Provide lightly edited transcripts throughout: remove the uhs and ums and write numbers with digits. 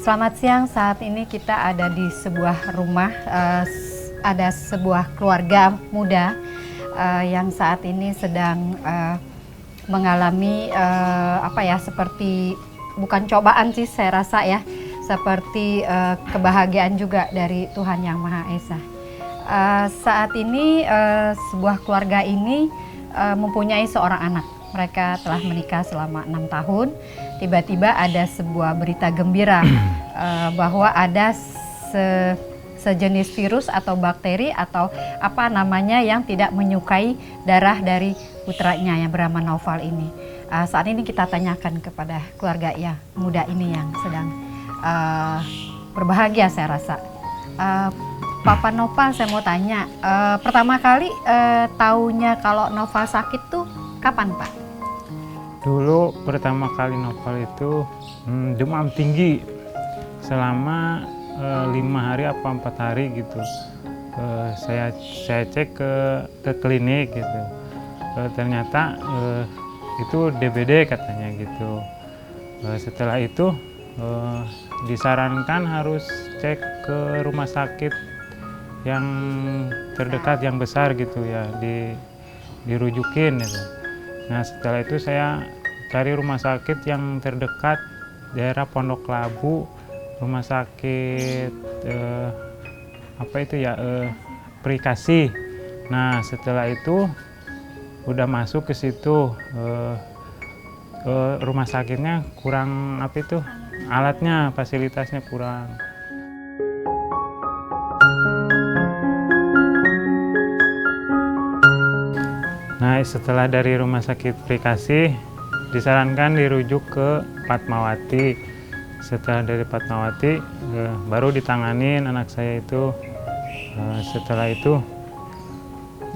Selamat siang, saat ini kita ada di sebuah rumah, ada sebuah keluarga muda yang saat ini sedang mengalami seperti bukan cobaan sih saya rasa ya, seperti kebahagiaan juga dari Tuhan Yang Maha Esa. Saat ini sebuah keluarga ini mempunyai seorang anak. Mereka telah menikah selama 6 tahun. Tiba-tiba ada sebuah berita gembira bahwa ada sejenis virus atau bakteri atau apa namanya yang tidak menyukai darah dari putranya yang bernama Noval ini. Saat ini kita tanyakan kepada keluarga ya muda ini yang sedang berbahagia saya rasa. Papa Noval, saya mau tanya, pertama kali taunya kalau Noval sakit tuh kapan, Pak? Dulu pertama kali Noval itu demam tinggi selama 5 hari apa 4 hari gitu. Saya cek ke klinik gitu. Ternyata itu DBD katanya gitu. Setelah itu disarankan harus cek ke rumah sakit yang terdekat yang besar gitu ya, dirujukin gitu. Nah setelah itu saya cari rumah sakit yang terdekat daerah Pondok Labu, rumah sakit Perikasi. Nah setelah itu udah masuk ke situ, rumah sakitnya kurang alatnya, fasilitasnya kurang. Nah setelah dari rumah sakit Perikasi disarankan dirujuk ke Fatmawati. Setelah dari Fatmawati baru ditanganin anak saya itu. Setelah itu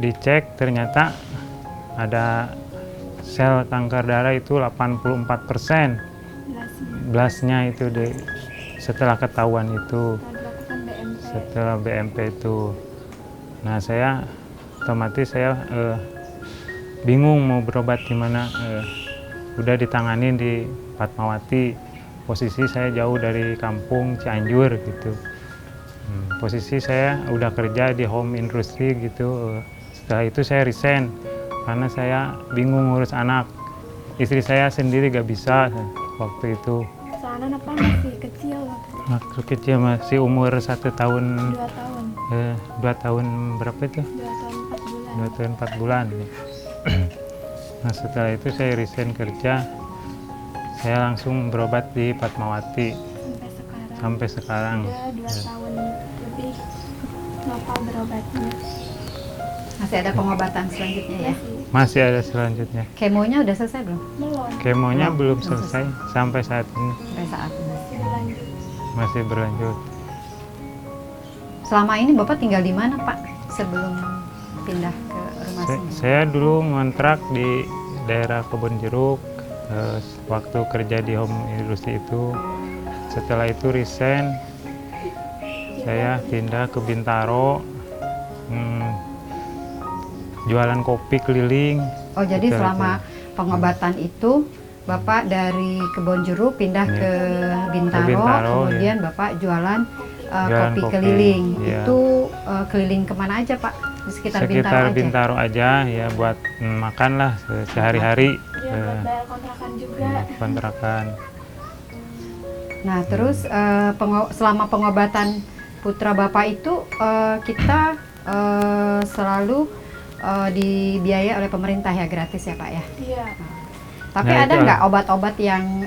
dicek ternyata ada sel kanker darah itu 84%. Blasnya itu setelah ketahuan itu. Setelah BMP itu. Nah saya otomatis bingung mau berobat di mana. Udah ditanganin di Fatmawati. Posisi saya jauh dari kampung Cianjur gitu. Posisi saya udah kerja di home industry gitu. Setelah itu saya resign karena saya bingung ngurus anak. Istri saya sendiri gak bisa waktu itu. Soalnya apa masih kecil? Waktu kecil masih umur 1 tahun. 2 tahun. 2 tahun berapa itu? 2 tahun 4 bulan. 2 tahun 4 bulan. Nah setelah itu saya resign kerja, saya langsung berobat di Fatmawati sampai sekarang. Udah 2 tahun lebih Noval berobatnya. Masih ada pengobatan selanjutnya ya? Masih ada selanjutnya. Kemonya udah selesai belum? Belum. Kemonya belum selesai sampai saat ini. Sampai saat ini. Masih berlanjut. Selama ini Bapak tinggal di mana, Pak? Sebelum pindah ke rumah sini? Saya dulu ngontrak di daerah Kebon Jeruk waktu kerja di home industry itu. Setelah itu resign, saya pindah ke Bintaro, jualan kopi keliling. Oh jadi selama pengobatan itu Bapak dari Kebon Jeruk pindah ke Bintaro, kemudian Bapak jualan kopi keliling. Ya. Itu keliling kemana aja Pak? Di sekitar Bintaro aja ya, buat makan lah sehari-hari. Buat bayar kontrakan juga. Kontrakan. Nah terus selama pengobatan putra Bapak itu kita selalu dibiayai oleh pemerintah ya, gratis ya Pak ya? Iya. Tapi ada nggak obat-obat yang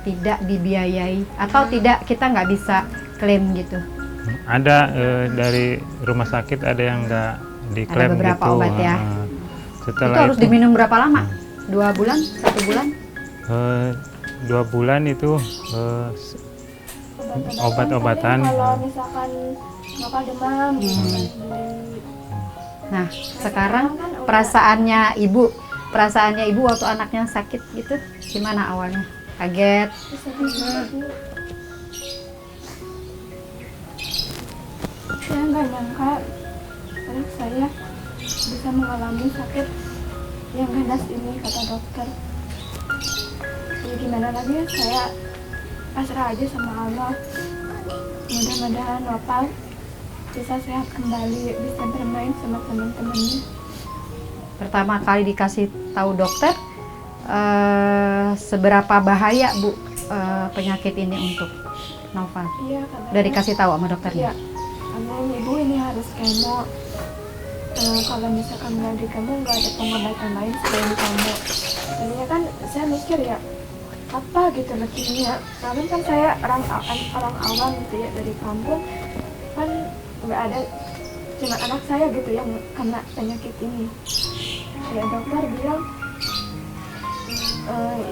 tidak dibiayai atau tidak, kita nggak bisa klaim gitu? Ada dari rumah sakit ada yang nggak diklaim gitu. Ada beberapa obat ya. Setelah itu harus diminum berapa lama? 2 bulan? 1 bulan? 2 bulan itu obat-obatan. Kalau misalkan Noval demam, Nah sekarang perasaannya ibu waktu anaknya sakit gitu gimana awalnya? Kaget? Saya nggak nyangka anak saya bisa mengalami sakit yang ganas ini, kata dokter. Ya gimana lagi ya, saya pasrah aja sama Allah. Mudah-mudahan Nopal bisa sehat kembali, bisa bermain sama teman-temannya. Pertama kali dikasih tahu dokter, seberapa bahaya Bu penyakit ini untuk Noval? Iya, katanya. Udah dikasih tahu sama dokternya? Iya, karena ibu ini harus kemo. Kalau misalkan nggak di kemo, nggak ada pengobatan lain selain kemo. Tadinya kan saya mikir ya, apa gitu leukemia. Karena kan saya orang awam gitu ya, dari kampung kan nggak ada, cuma anak saya gitu yang kena penyakit ini. Ya dokter bilang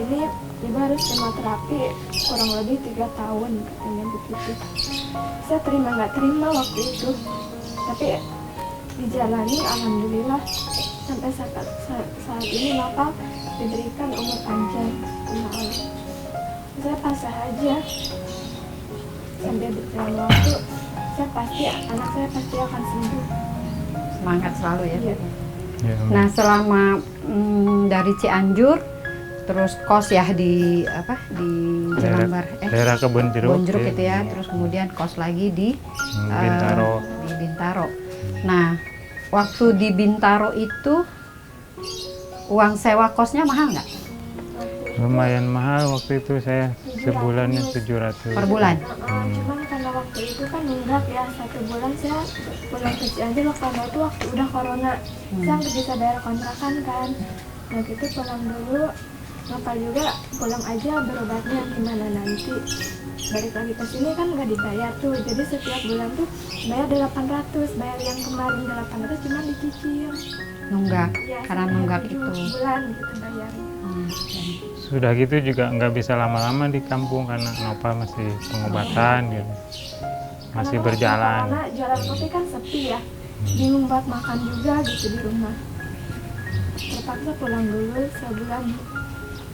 ini ibu harus kemoterapi kurang lebih 3 tahun, katanya begitu. Saya terima nggak terima waktu itu, tapi dijalani alhamdulillah sampai saat ini Nopal diberikan umur panjang sama Allah. Saya pasrah aja sambil berjalan waktu, saya pasti anak saya pasti akan sembuh. Semangat selalu ya. Iya. Ya, Nah selama dari Cianjur terus kos ya di Jelambar, daerah Kebun Jeruk, gitu ya, terus kemudian kos lagi di Bintaro. di Bintaro. Nah waktu di Bintaro itu uang sewa kosnya mahal nggak Lumayan mahal waktu itu, saya sebulannya 700 per bulan? Cuman karena waktu itu kan nunggak ya, 1 bulan saya pulang ke Cianjur, karena itu waktu udah corona, saya nggak bisa bayar kontrakan kan. Nah gitu pulang dulu, Nopal juga pulang aja berobatnya, gimana nanti balik lagi ke sini kan nggak dibayar tuh, jadi setiap bulan tuh bayar 800, bayar yang kemarin 800 cuma dicicil. Nunggak, Ya, karena sampai nunggak 7 itu. bulan gitu bayarnya. Sudah gitu juga nggak bisa lama-lama di kampung karena Nopal masih pengobatan gitu, masih Karena berjalan. Karena jualan kopi kan sepi ya, bingung buat makan juga gitu di rumah. Terpaksa pulang dulu sebulan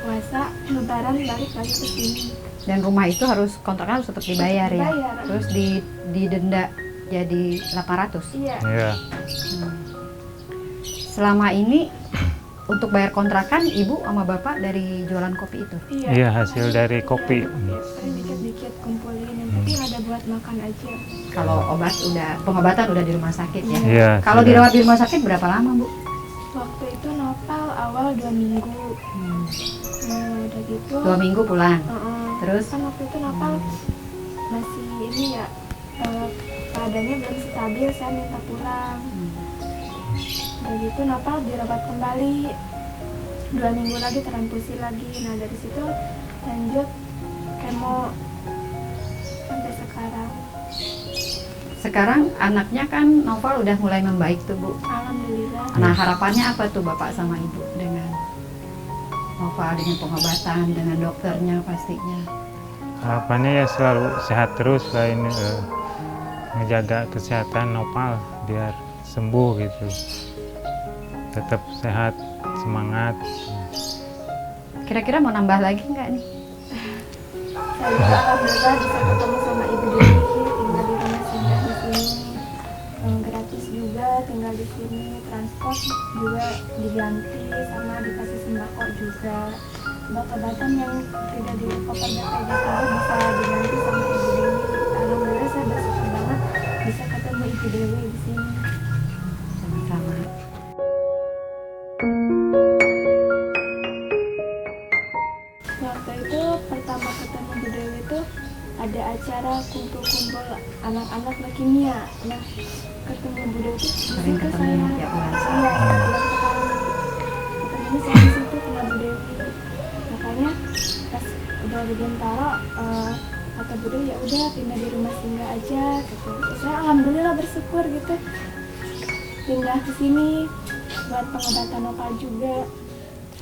puasa, lebaran balik lagi ke sini. Dan rumah itu harus kontrakan harus tetap dibayar ya. Dibayar. Terus didenda jadi 800. Iya. Iya. Selama ini untuk bayar kontrakan ibu sama bapak dari jualan kopi itu. Iya, hasil dari kopi. Dikit-dikit kumpulin, yang penting ada buat makan aja. Kalau pengobatan udah di rumah sakit ya. Iya. Kalau sudah. dirawat di rumah sakit berapa lama Bu? Waktu itu Nopal awal 2 minggu. Nah, udah gitu. 2 minggu pulang. Terus? Kan waktu itu Nopal masih ini ya, keadaannya belum stabil, saya minta pulang. Udah gitu Nopal dirawat kembali 2 minggu lagi, transfusi lagi. Nah dari situ lanjut kemo sampai sekarang. Sekarang anaknya kan Noval udah mulai membaik tuh Bu. Alhamdulillah. Nah harapannya apa tuh Bapak sama Ibu dengan Noval, dengan pengobatan, dengan dokternya pastinya? Harapannya ya selalu sehat terus lah ini, ngejaga kesehatan Nopal biar sembuh gitu, tetap sehat, semangat. Kira-kira mau nambah lagi nggak nih? Saya juga alhamdulillah bisa ketemu sama Ibu Dewi, tinggal di rumah singgah di sini. Gratis juga tinggal di sini, transport juga diganti sama dikasih sembako juga. Obat-obatan yang tidak di kopernya kayak gitu bisa diganti sama Ibu Dewi. Alhamdulillah saya bersyukur banget bisa ketemu Ibu Dewi di sini. Sama-sama. Waktu itu pertama ketemu Bu Dewi itu ada acara kumpul-kumpul anak-anak leukemia. Nah, ketemu Bu Dewi itu di Sering situ ketemu saya. tiap bulan. Iya, tiap bulan sekali. Ketemunya saya di situ sama Bu Dewi. Makanya pas udah di Bintaro, kata Bu Dewi ya udah pindah di rumah singgah aja gitu. Saya alhamdulillah bersyukur gitu. Pindah ke sini buat pengobatan lokal juga.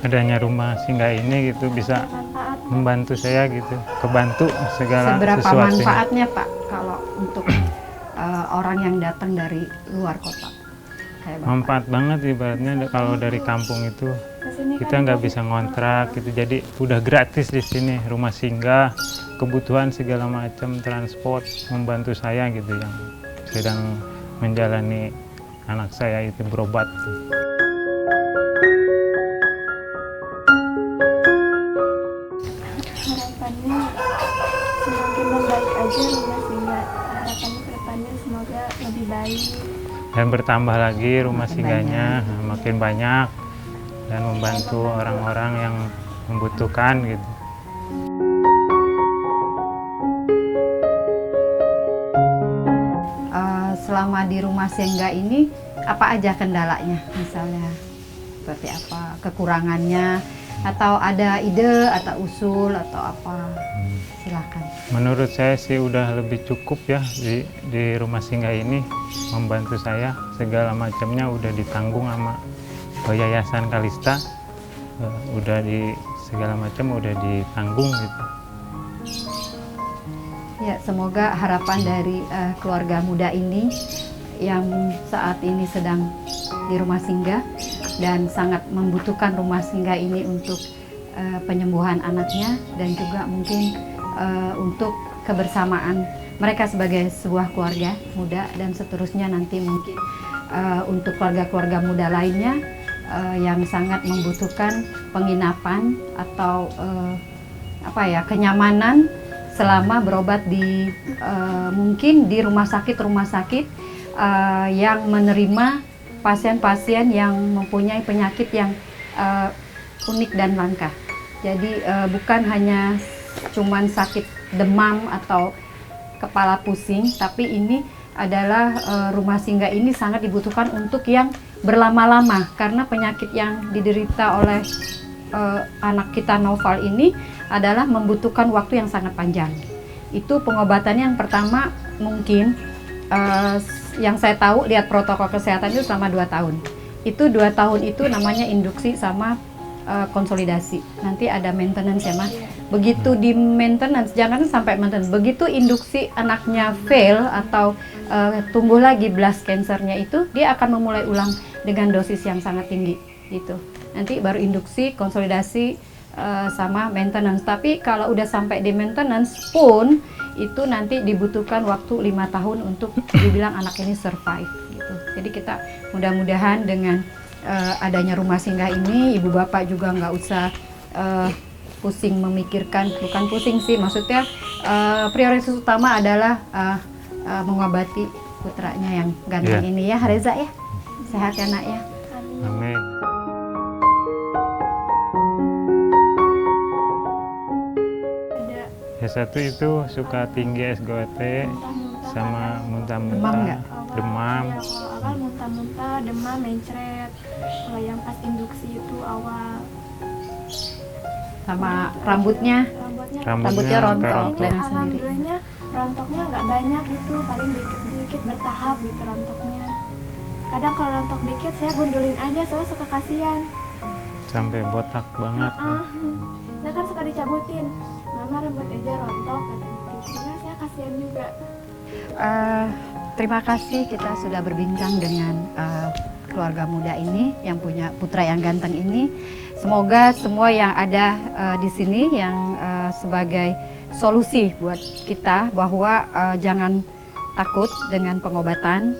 Adanya rumah singgah ini gitu bisa Bermanfaat. membantu saya gitu, kebantu segala Seberapa sesuatunya. manfaatnya Pak kalau untuk orang yang datang dari luar kota? Kayak Bapak. Manfaat banget ibaratnya kalau dari kampung itu Kesini kita kan nggak bisa ngontrak gitu, jadi udah gratis di sini, rumah singgah, kebutuhan segala macam, transport, membantu saya gitu yang sedang menjalani anak saya itu berobat. harapannya membaik aja rumah singgah. Harapannya ke depannya semoga lebih baik. Dan bertambah lagi rumah Makin singgahnya makin banyak dan membantu orang-orang yang membutuhkan gitu. Selama di rumah singgah ini apa aja kendalanya, misalnya seperti apa kekurangannya, atau ada ide atau usul atau apa, silakan. Menurut saya sih udah lebih cukup ya di rumah singgah ini, membantu saya segala macamnya udah ditanggung sama Yayasan Kalista. Udah di segala macam udah ditanggung gitu. Ya, semoga harapan dari keluarga muda ini yang saat ini sedang di rumah singgah dan sangat membutuhkan rumah singgah ini untuk penyembuhan anaknya dan juga mungkin untuk kebersamaan mereka sebagai sebuah keluarga muda, dan seterusnya nanti mungkin untuk keluarga-keluarga muda lainnya yang sangat membutuhkan penginapan atau kenyamanan selama berobat di mungkin di rumah sakit yang menerima pasien-pasien yang mempunyai penyakit yang unik dan langka. Jadi bukan hanya cuman sakit demam atau kepala pusing, tapi ini adalah rumah singgah ini sangat dibutuhkan untuk yang berlama-lama, karena penyakit yang diderita oleh anak kita Naufal ini adalah membutuhkan waktu yang sangat panjang. Itu pengobatannya yang pertama mungkin yang saya tahu lihat protokol kesehatan itu selama 2 tahun. Itu 2 tahun itu namanya induksi sama konsolidasi. Nanti ada maintenance ya Mas. Begitu di maintenance, jangan sampai maintenance. Begitu induksi anaknya fail atau tumbuh lagi blast cancernya itu, dia akan memulai ulang dengan dosis yang sangat tinggi gitu. Nanti baru induksi, konsolidasi sama maintenance. Tapi kalau udah sampai di maintenance pun itu nanti dibutuhkan waktu 5 tahun untuk dibilang anak ini survive gitu. Jadi kita mudah-mudahan dengan adanya rumah singgah ini, ibu bapak juga nggak usah pusing memikirkan, bukan pusing sih, maksudnya prioritas utama adalah mengobati putranya yang ganteng ini ya Reza ya. Sehat ya nak ya. Amin. Ya satu itu suka tinggi SGOT sama muntah-muntah, demam. Ya, awal muntah-muntah, demam, mencret. Kalau yang pas induksi itu awal. Sama rambutnya Rambutnya rontok rontok. Lena sendiri. Alhamdulillahnya rontoknya nggak banyak gitu, paling dikit-dikit bertahap gitu rontoknya. Kadang kalau rontok dikit saya gundulin aja, soalnya suka kasihan. Sampai botak banget. Saya kan suka dicabutin, mama rambut aja rontok gitu. Karena saya kasihan juga. Terima kasih kita sudah berbincang dengan keluarga muda ini yang punya putra yang ganteng ini. Semoga semua yang ada di sini yang sebagai solusi buat kita bahwa jangan takut dengan pengobatan.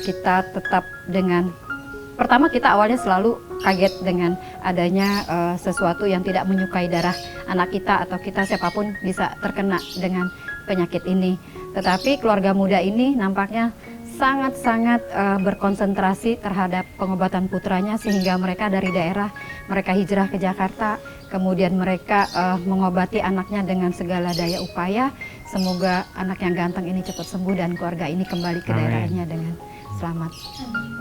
Kita tetap dengan pertama kita awalnya selalu kaget dengan adanya sesuatu yang tidak menyukai darah anak kita atau kita siapapun bisa terkena dengan penyakit ini. Tetapi keluarga muda ini nampaknya sangat-sangat berkonsentrasi terhadap pengobatan putranya sehingga mereka dari daerah, mereka hijrah ke Jakarta, kemudian mereka mengobati anaknya dengan segala daya upaya. Semoga anak yang ganteng ini cepat sembuh dan keluarga ini kembali ke daerahnya dengan selamat.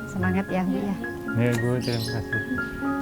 Semangat ya Bu ya. Ya Bu, terima kasih.